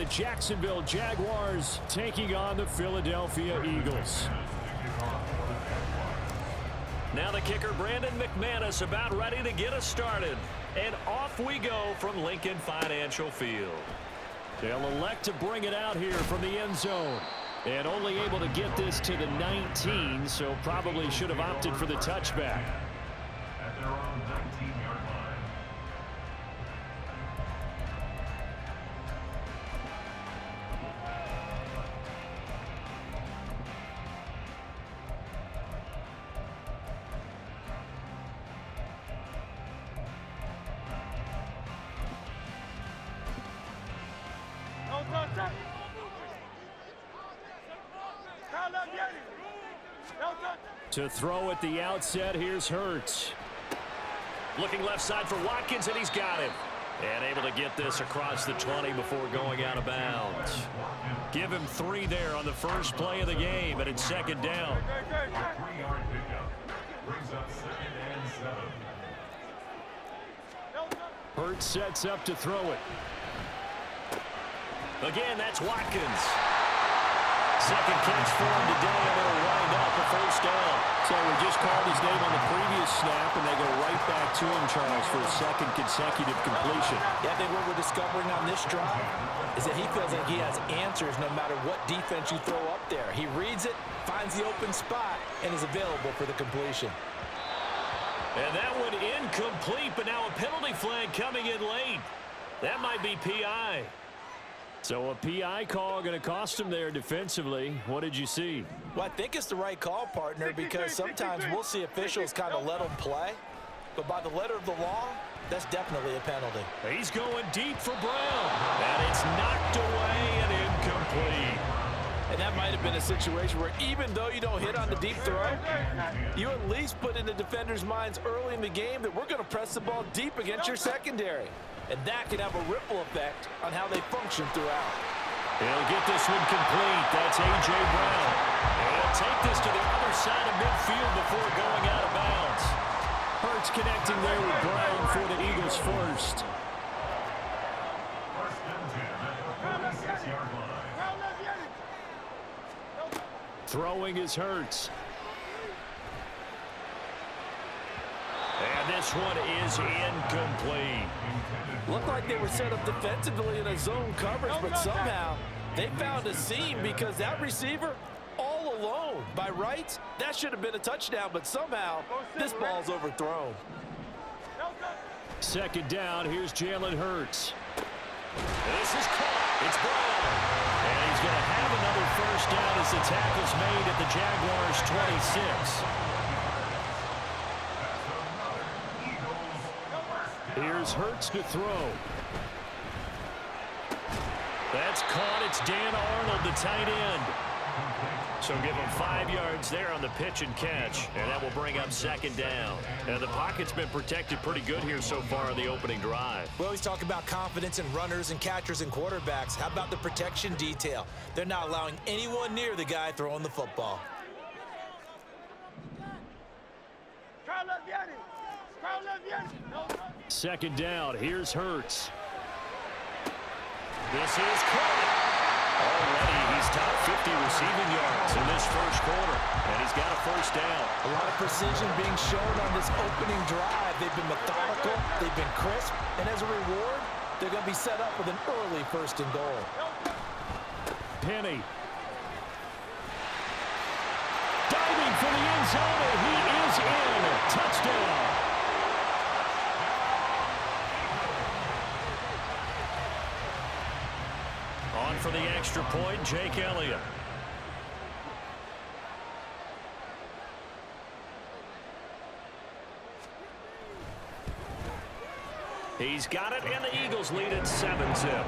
the Jacksonville Jaguars taking on the Philadelphia Eagles. Now the kicker, Brandon McManus, about ready to get us started. And off we go from Lincoln Financial Field. They'll elect to bring it out here from the end zone. And only able to get this to the 19, so probably should have opted for the touchback. At their own 19-yard line. To throw at the outset, here's Hurts. Looking left side for Watkins, and he's got him. And able to get this across the 20 before going out of bounds. Give him 3 there on the first play of the game, and it's second down. 3-yard pickup brings up 2nd and 7. Hurts sets up to throw it. Again, that's Watkins. Second catch for him today, and it'll wind up a first down. So we just called his name on the previous snap, and they go right back to him, Charles, for a second consecutive completion. Yeah, I think what we're discovering on this drive is that he feels like he has answers no matter what defense you throw up there. He reads it, finds the open spot, and is available for the completion. And that one incomplete, but now a penalty flag coming in late. That might be PI. So a PI call going to cost him there defensively. What did you see? Well, I think it's the right call, partner, because sometimes we'll see officials kind of let them play. But by the letter of the law, that's definitely a penalty. He's going deep for Brown. And it's knocked away and incomplete. And that might have been a situation where even though you don't hit on the deep throw, you at least put in the defender's minds early in the game that we're going to press the ball deep against your secondary. And that can have a ripple effect on how they function throughout. He'll get this one complete. That's A.J. Brown. And he'll take this to the other side of midfield before going out of bounds. Hurts connecting there with Brown for the Eagles first. 1st and 10 at the 46-yard line. Throwing is Hurts. And this one is incomplete. Looked like they were set up defensively in a zone coverage, but somehow they found a seam because that receiver all alone. By rights, that should have been a touchdown, but somehow this ball's overthrown. Second down, here's Jalen Hurts. This is caught. It's Brown. And he's going to have another first down as the tackle's made at the Jaguars' 26. Here's Hurts to throw. That's caught. It's Dan Arnold, the tight end. So give him 5 yards there on the pitch and catch, and that will bring up second down. And the pocket's been protected pretty good here so far in the opening drive. We always talk about confidence in runners and catchers and quarterbacks. How about the protection detail? They're not allowing anyone near the guy throwing the football. Second down, here's Hurts. This is caught. Already he's top 50 receiving yards in this first quarter, and he's got a first down. A lot of precision being shown on this opening drive. They've been methodical, they've been crisp, and as a reward, they're going to be set up with an early 1st and goal. Penny. Diving for the end zone, and he is in. Touchdown. On for the extra point, Jake Elliott. He's got it, and the Eagles lead at 7-zip.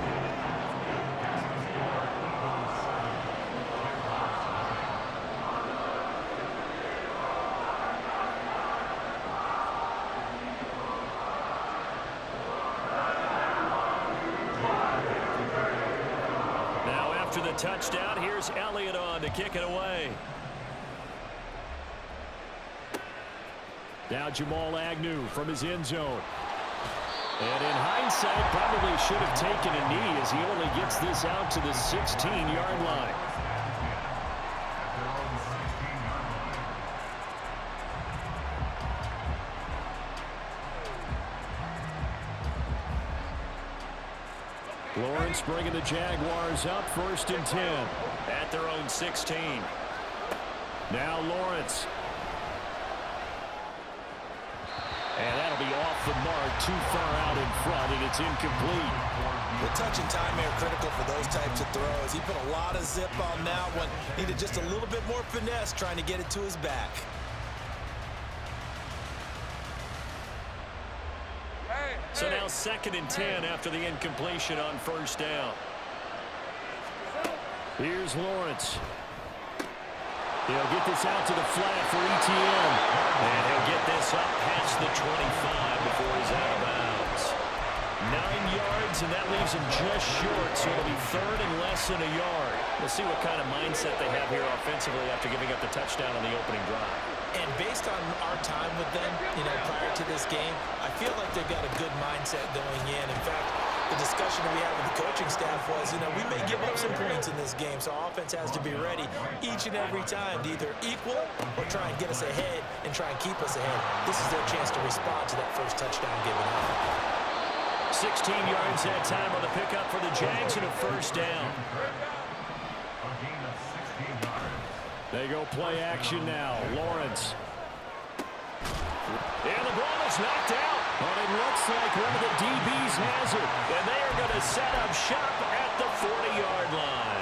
Now after the touchdown, here's Elliott on to kick it away. Now Jamal Agnew from his end zone. And in hindsight, probably should have taken a knee as he only gets this out to the 16-yard line. Lawrence bringing the Jaguars up 1st and 10. At their own 16. Now Lawrence. And that'll be off the mark, too far out in front, and it's incomplete. The touch and time are critical for those types of throws. He put a lot of zip on that one. Needed just a little bit more finesse trying to get it to his back. So now 2nd and 10 after the incompletion on 1st down. Here's Lawrence. He'll get this out to the flat for ETN. And he'll get this up past the 25 before he's out of bounds. 9 yards, and that leaves him just short, so it'll be 3rd and less than a yard. We'll see what kind of mindset they have here offensively after giving up the touchdown on the opening drive. And based on our time with them, prior to this game, I feel like they've got a good mindset going in. In fact, the discussion we had with the coaching staff was, we may give up some points in this game, so our offense has to be ready each and every time to either equal or try and get us ahead and try and keep us ahead. This is their chance to respond to that first touchdown given up. 16 yards that time on the pickup for the Jags and a 1st down. They go play action now. Lawrence. And the ball is knocked out. But it looks like one of the DBs has it. And they are going to set up shop at the 40-yard line.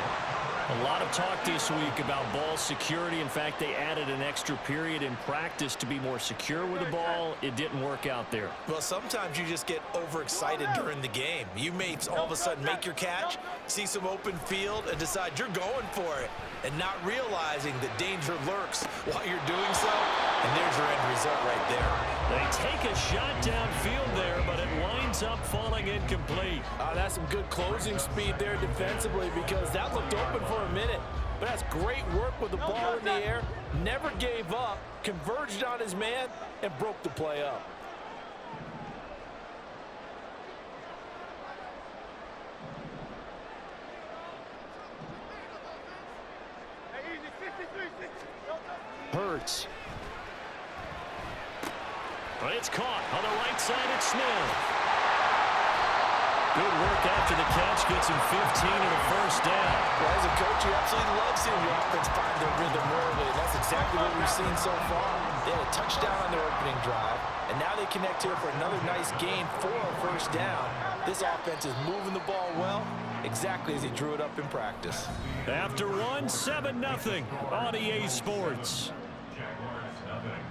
A lot of talk this week about ball security. In fact, they added an extra period in practice to be more secure with the ball. It didn't work out there. Well, sometimes you just get overexcited during the game. You may all of a sudden make your catch, see some open field, and decide you're going for it, and not realizing that danger lurks while you're doing so. And there's your end result right there. They take a shot downfield there, but it winds up falling incomplete. That's some good closing speed there defensively, because that looked open for a minute. But that's great work with the ball in the air. Never gave up, converged on his man, and broke the play up. Hurts. But it's caught on the right side. It's Smith. Good work after the catch. Gets him 15 and a 1st down. Well, as a coach, you absolutely love seeing your offense find their rhythm early. That's exactly what we've seen so far. They had a touchdown on their opening drive, and now they connect here for another nice gain for a 1st down. This offense is moving the ball well, exactly as he drew it up in practice. After one, 7-0 on EA Sports. Jaguars nothing.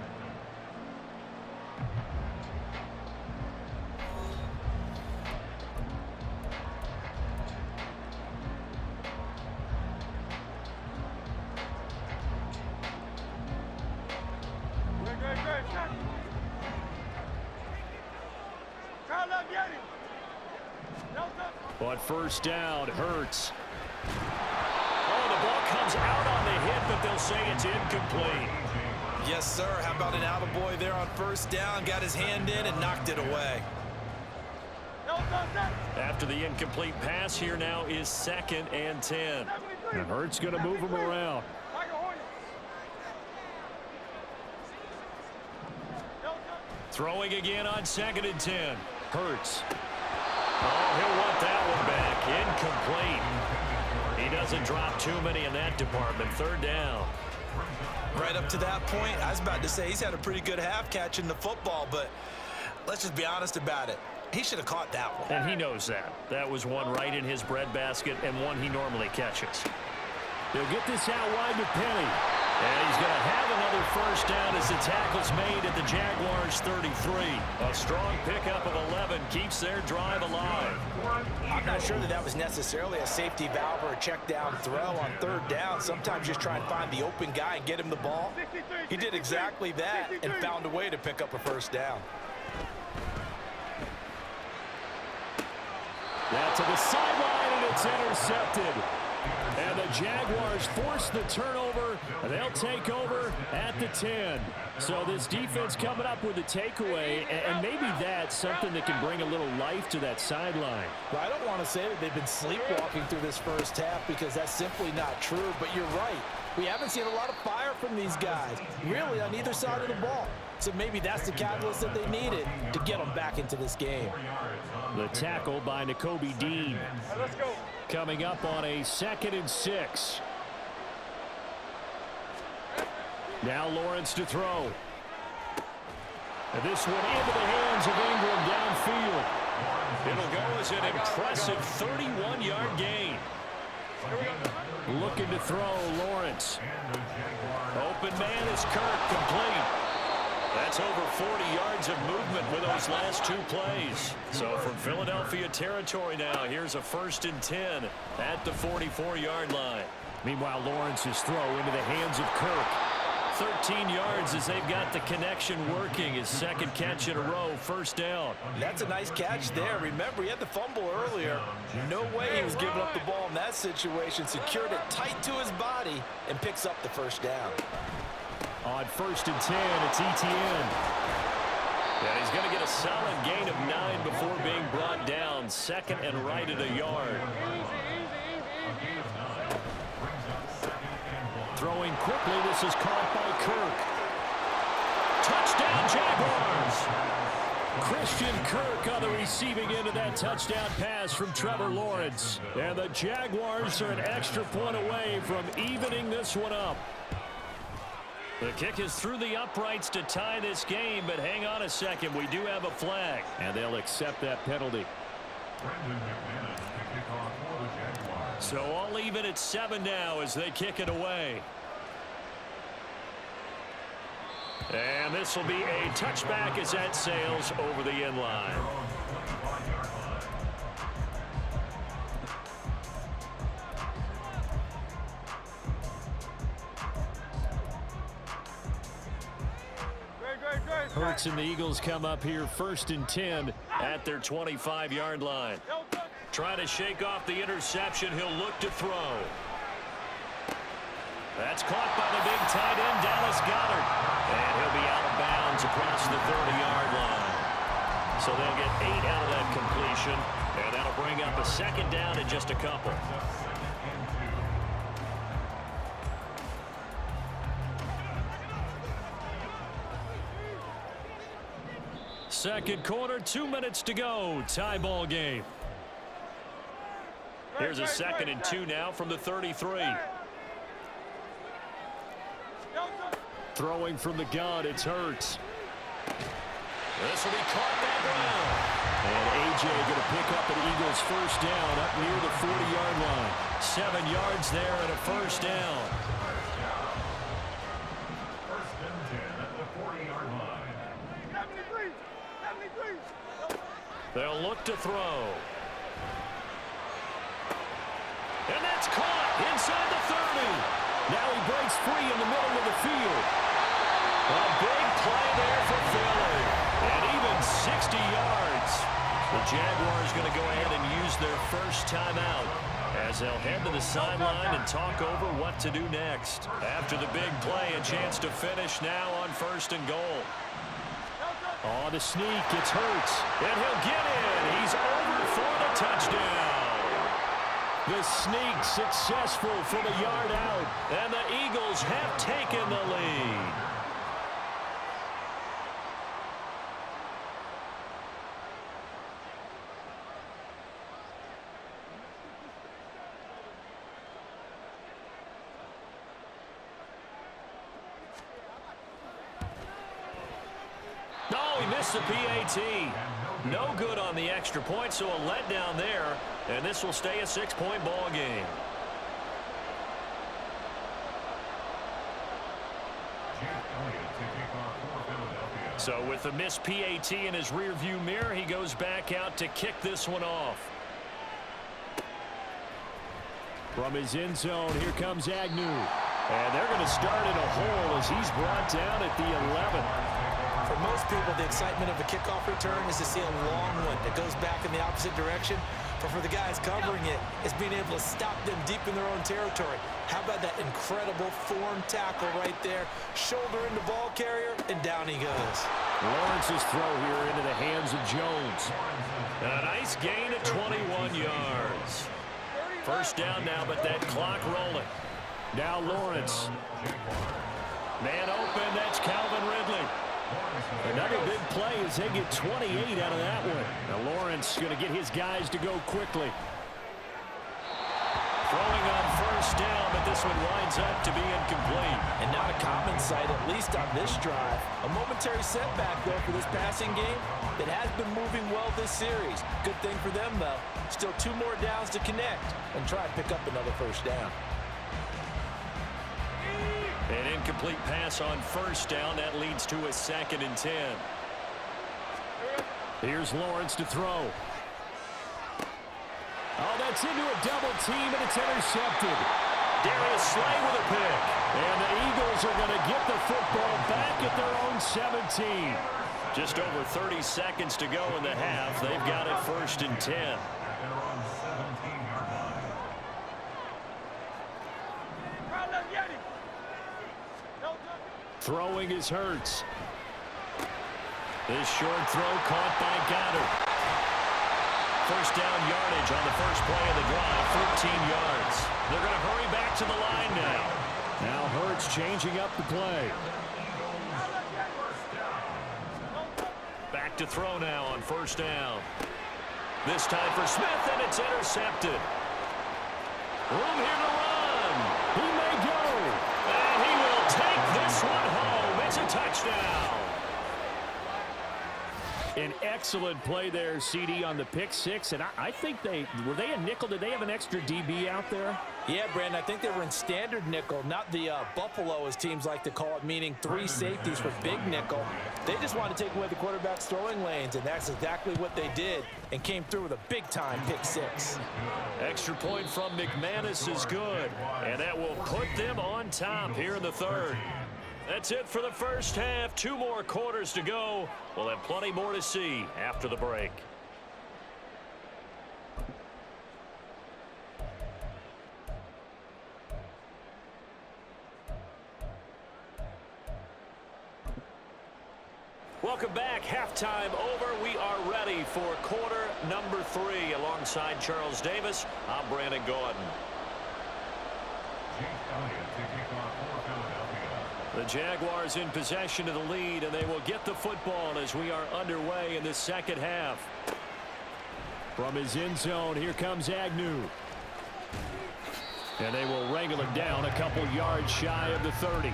But 1st down, Hurts. Oh, the ball comes out on the hit, but they'll say it's incomplete. Yes, sir. How about an attaboy there on 1st down? Got his hand in and knocked it away. After the incomplete pass, here now is 2nd and 10. And Hurts going to move him around. Throwing again on 2nd and 10. Hurts. Oh, he'll want that one back. Incomplete. He doesn't drop too many in that department. 3rd down. Right up to that point, I was about to say he's had a pretty good half catching the football, but let's just be honest about it. He should have caught that one. And he knows that. That was one right in his breadbasket and one he normally catches. They'll get this out wide to Penny. And he's going to have another 1st down as the tackle's made at the Jaguars' 33. A strong pickup of 11 keeps their drive alive. I'm not sure that was necessarily a safety valve or a check down throw on 3rd down. Sometimes just try and find the open guy and get him the ball. He did exactly that and found a way to pick up a 1st down. That's to the sideline, and it's intercepted. And the Jaguars force the turnover. They'll take over at the 10. So this defense coming up with a takeaway, and maybe that's something that can bring a little life to that sideline. Well, I don't want to say that they've been sleepwalking through this first half because that's simply not true, but you're right. We haven't seen a lot of fire from these guys, really, on either side of the ball. So maybe that's the catalyst that they needed to get them back into this game. The tackle by Nakobe Dean. Let's go. Coming up on a 2nd and 6. Now Lawrence to throw. And this one into the hands of Ingram downfield. It'll go as an impressive 31-yard gain. Looking to throw, Lawrence. Open man is Kirk, complete. That's over 40 yards of movement with those last 2 plays. So from Philadelphia territory now, here's a 1st and 10 at the 44-yard line. Meanwhile, Lawrence's throw into the hands of Kirk. 13 yards as they've got the connection working. His 2nd catch in a row, 1st down. That's a nice catch there. Remember, he had the fumble earlier. No way he was giving up the ball in that situation. Secured it tight to his body and picks up the 1st down. On 1st and 10, it's Etienne. And he's going to get a solid gain of 9 before being brought down. 2nd and right at a yard. Throwing quickly, this is caught by Kirk. Touchdown, Jaguars! Christian Kirk on the receiving end of that touchdown pass from Trevor Lawrence. And the Jaguars are an extra point away from evening this one up. The kick is through the uprights to tie this game, but hang on a second. We do have a flag. And they'll accept that penalty. So all even at 7 now as they kick it away. And this will be a touchback as that sails over the end line. Hurts and the Eagles come up here 1st and 10 at their 25-yard line. Trying to shake off the interception. He'll look to throw. That's caught by the big tight end, Dallas Goedert. And he'll be out of bounds across the 30-yard line. So they'll get 8 out of that completion. And that'll bring up a 2nd down in just a couple. Second quarter, 2 minutes to go. Tie ball game. Here's a 2nd and 2 now from the 33. Throwing from the gun, it's Hurts. This will be caught by Brown. And A.J. going to pick up an Eagles 1st down up near the 40-yard line. 7 yards there and a 1st down. 1st and 10 at the 40-yard line. They'll look to throw. And that's caught inside the 30. Now he breaks free in the middle of the field. A big play there for Philly. And even 60 yards. The Jaguars going to go ahead and use their 1st timeout as they'll head to the sideline and talk over what to do next. After the big play, a chance to finish now on 1st and goal. On the sneak, it's Hurts. And he'll get in. He's over for the touchdown. The sneak successful from a yard out. And the Eagles have taken the lead. He missed the PAT. No good on the extra point, so a letdown there. And this will stay a 6-point ball game. So with the missed PAT in his rearview mirror, he goes back out to kick this one off. From his end zone, here comes Agnew. And they're going to start in a hole as he's brought down at the 11. For most people, the excitement of a kickoff return is to see a long one that goes back in the opposite direction. But for the guys covering it, it's being able to stop them deep in their own territory. How about that incredible form tackle right there? Shoulder into ball carrier, and down he goes. Lawrence's throw here into the hands of Jones. A nice gain of 21 yards. First down now, but that clock rolling. Now Lawrence. Man open, that's Calvin Ridley. Another big play as they get 28 out of that one. Now Lawrence going to get his guys to go quickly. Throwing on first down, but this one winds up to be incomplete. And not a common sight, at least on this drive. A momentary setback, though, for this passing game that has been moving well this series. Good thing for them, though. Still 2 more downs to connect and try and pick up another first down. An incomplete pass on first down. That leads to a 2nd and 10. Here's Lawrence to throw. Oh, that's into a double team, and it's intercepted. Darius Slay with a pick. And the Eagles are going to get the football back at their own 17. Just over 30 seconds to go in the half. They've got it 1st and 10. Throwing is Hurts. This short throw caught by Goddard. First down yardage on the first play of the drive, 14 yards. They're going to hurry back to the line now. Now Hurts changing up the play. Back to throw now on first down. This time for Smith, and it's intercepted. Room here to run. He may go. And he will take this one home. It's a touchdown. An excellent play there, CD, on the pick six. And I think were they a nickel? Did they have an extra DB out there? Yeah, Brandon, I think they were in standard nickel, not the Buffalo, as teams like to call it, meaning 3 safeties for big nickel. They just wanted to take away the quarterback's throwing lanes, and that's exactly what they did, and came through with a big-time pick six. Extra point from McManus is good, and that will put them on top here in the 3rd. That's it for the first half. 2 more quarters to go. We'll have plenty more to see after the break. Welcome back. Halftime over. We are ready for quarter number 3. Alongside Charles Davis, I'm Brandon Gaudin. The Jaguars in possession of the lead, and they will get the football as we are underway in the second half. From his end zone, here comes Agnew. And they will wrangle him down a couple yards shy of the 30.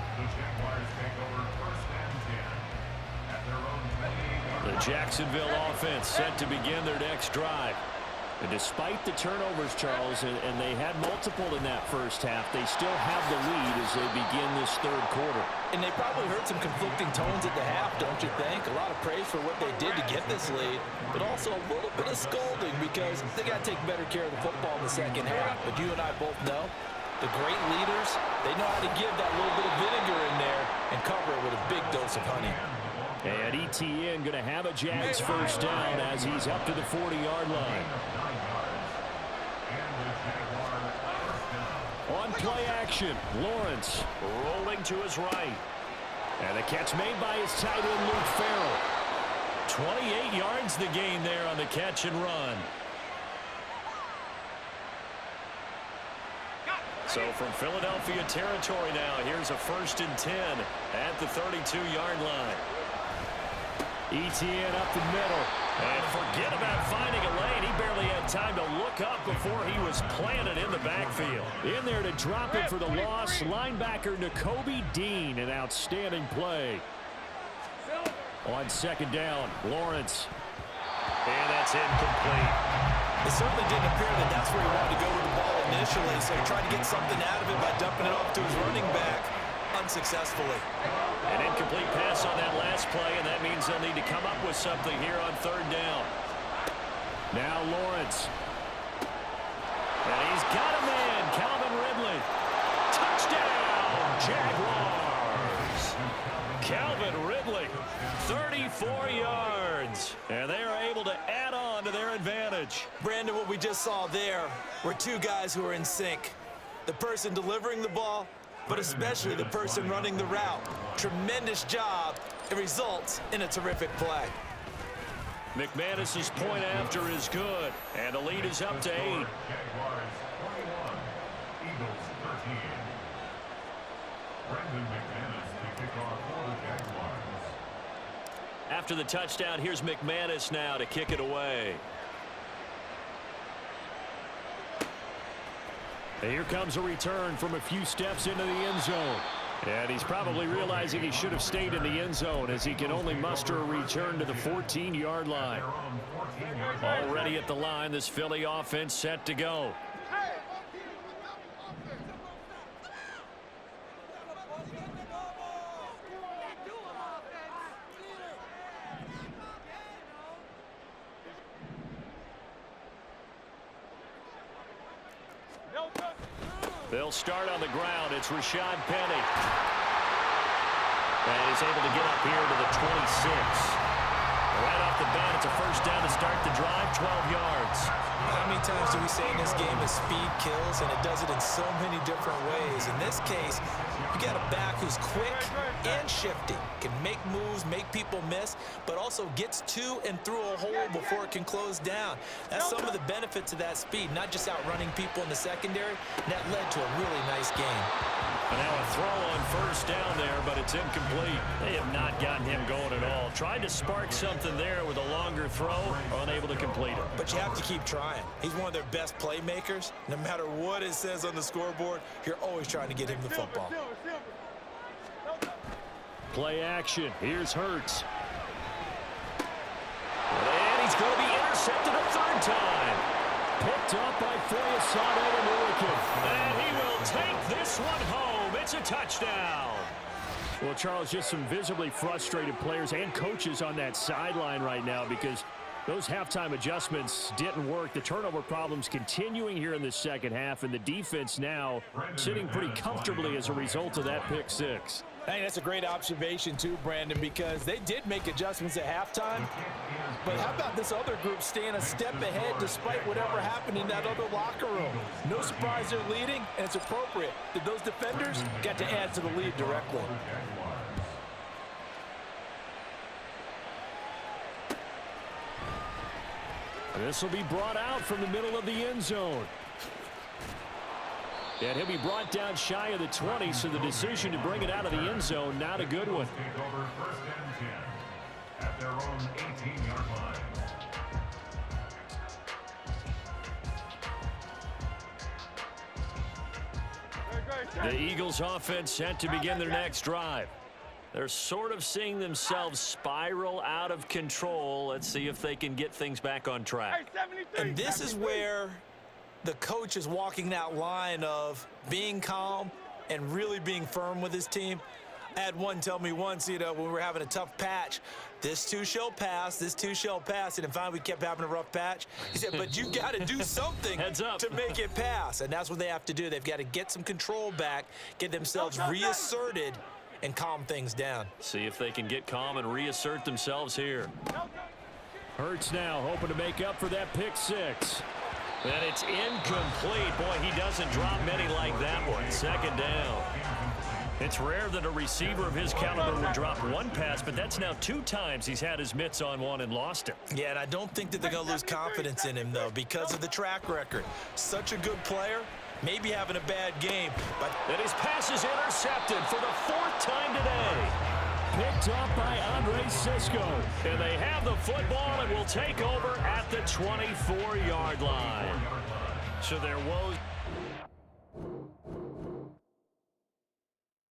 The Jacksonville offense set to begin their next drive. And despite the turnovers, Charles, and they had multiple in that first half, they still have the lead as they begin this 3rd quarter. And they probably heard some conflicting tones at the half, don't you think? A lot of praise for what they did to get this lead, but also a little bit of scolding because they got to take better care of the football in the second half. But you and I both know the great leaders, they know how to give that little bit of vinegar in there and cover it with a big dose of honey. And ETN going to have a Jags first down as he's up to the 40-yard line. On play action, Lawrence Rolling to his right. And the catch made by his tight end, Luke Farrell. 28 yards the gain there on the catch and run. So from Philadelphia territory now, here's a 1st and 10 at the 32-yard line. ETN up the middle. And forget about finding a lane. He barely had time to look up before he was planted in the backfield. In there to drop it for the loss, linebacker Nakobe Dean. An outstanding play. On 2nd down, Lawrence. And that's incomplete. It certainly didn't appear that that's where he wanted to go with the ball initially, so he tried to get something out of it by dumping it off to his running back unsuccessfully. An incomplete pass on that last play, and that means they'll need to come up with something here on 3rd down. Now Lawrence. And he's got a man, Calvin Ridley. Touchdown, Jaguars. Calvin Ridley, 34 yards. And they are able to add on to their advantage. advantage. Brandon, what we just saw there were two guys who are in sync. The person delivering the ball, but especially the person running the route. Tremendous job. It results in a terrific play. McManus's point after is good, and the lead is up to 8. Jaguars 21, Eagles 13. Brendan McManus to kick off for the Jaguars. After the touchdown, here's McManus now to kick it away. And here comes a return from a few steps into the end zone. And he's probably realizing he should have stayed in the end zone as he can only muster a return to the 14-yard line. Already at the line, this Philly offense set to go. They'll start on the ground. It's Rashad Penny. And he's able to get up here to the 26. Right off the bat, it's a first down to start the drive, 12 yards. How many times do we say in this game that speed kills, and it does it in so many different ways? In this case, you got a back who's quick and shifty, can make moves, make people miss, but also gets to and through a hole before it can close down. That's some of the benefits of that speed, not just outrunning people in the secondary. And that led to a really nice game. And now a throw on first down there, but it's incomplete. They have not gotten him going at all. Tried to spark something there with a longer throw, unable to complete it. But you have to keep trying. He's one of their best playmakers. No matter what it says on the scoreboard, you're always trying to get him the football. Play action. Here's Hurts. And he's going to be intercepted a third time. Picked up by Foyesade and Milliken. And he will take this one home. It's a touchdown. Well, Charles, just some visibly frustrated players and coaches on that sideline right now because those halftime adjustments didn't work. The turnover problems continuing here in the second half, and the defense now sitting pretty comfortably as a result of that pick six. I think that's a great observation too, Brandon, because they did make adjustments at halftime. But how about this other group staying a step ahead despite whatever happened in that other locker room? No surprise they're leading, and it's appropriate that those defenders got to add to the lead directly. This will be brought out from the middle of the end zone. And he'll be brought down shy of the 20, so the decision to bring it out of the end zone, not a good one. Take over first and 10 at their own 18-yard line. The Eagles offense set to begin their next drive. They're sort of seeing themselves spiral out of control. Let's see if they can get things back on track. And this is where the coach is walking that line of being calm and really being firm with his team. I had one tell me once, when we were having a tough patch, this too shall pass, this too shall pass. And finally we kept having a rough patch. He said, but you got to do something Heads up. to make it pass. And that's what they have to do. They've got to get some control back, get themselves reasserted, and calm things down. See if they can get calm and reassert themselves here. Hurts now hoping to make up for that pick six. And it's incomplete. Boy, he doesn't drop many like that one. Second down. It's rare that a receiver of his caliber would drop one pass, but that's now 2 times he's had his mitts on one and lost it. Yeah, and I don't think that they're going to lose confidence in him, though, because of the track record. Such a good player, maybe having a bad game, but... And his pass is intercepted for the 4th time today. Picked up by Andre Cisco. And they have the football and will take over at the 24-yard line. So there was...